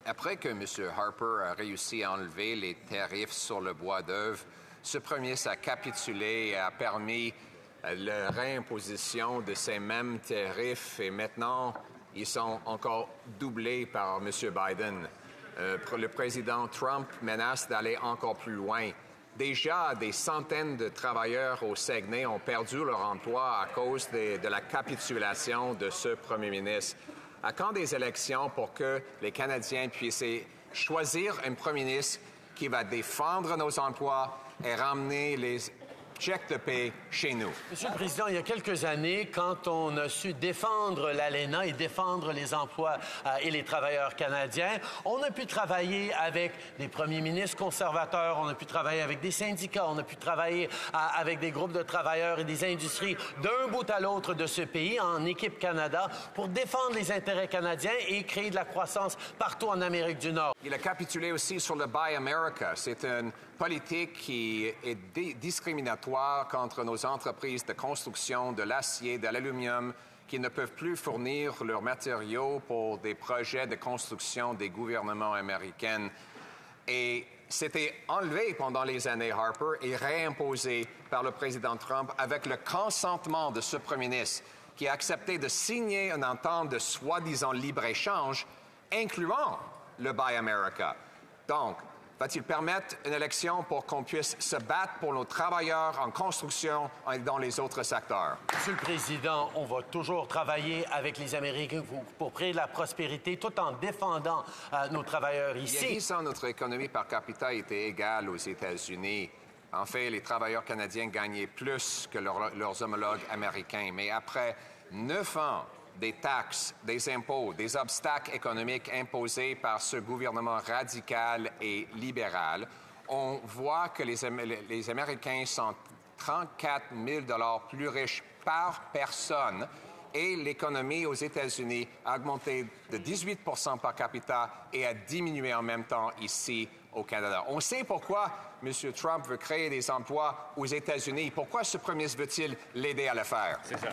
Après que M. Harper a réussi à enlever les tarifs sur le bois d'œuvre, ce premier ministre a capitulé et a permis la réimposition de ces mêmes tarifs et maintenant, ils sont encore doublés par M. Biden. Le président Trump menace d'aller encore plus loin. Déjà, des centaines de travailleurs au Saguenay ont perdu leur emploi à cause de la capitulation de ce premier ministre. À quand des élections pour que les Canadiens puissent choisir un premier ministre qui va défendre nos emplois et ramener les chèques de paie chez nous? Monsieur le Président, il y a quelques années, quand on a su défendre l'ALENA et défendre les emplois et les travailleurs canadiens, on a pu travailler avec des premiers ministres conservateurs, on a pu travailler avec des syndicats, on a pu travailler avec des groupes de travailleurs et des industries d'un bout à l'autre de ce pays, en équipe Canada, pour défendre les intérêts canadiens et créer de la croissance partout en Amérique du Nord. Il a capitulé aussi sur le Buy America. C'est une politique qui est discriminatoire contre nos entreprises de construction, de l'acier, de l'aluminium, qui ne peuvent plus fournir leurs matériaux pour des projets de construction des gouvernements américains. Et c'était enlevé pendant les années Harper et réimposé par le président Trump avec le consentement de ce premier ministre qui a accepté de signer une entente de soi-disant libre-échange, incluant le Buy America. Donc, va-t-il permettre une élection pour qu'on puisse se battre pour nos travailleurs en construction et dans les autres secteurs? Monsieur le Président, on va toujours travailler avec les Américains pour créer de la prospérité tout en défendant nos travailleurs ici. Il y a 10 ans, notre économie par capita était égale aux États-Unis. En fait, les travailleurs canadiens gagnaient plus que leurs homologues américains. Mais après 9 ans, des taxes, des impôts, des obstacles économiques imposés par ce gouvernement radical et libéral, on voit que les Américains sont 34 000 $ plus riches par personne et l'économie aux États-Unis a augmenté de 18 % par capita et a diminué en même temps ici au Canada. On sait pourquoi M. Trump veut créer des emplois aux États-Unis. Pourquoi ce premier ministre veut-il l'aider à le faire? C'est ça.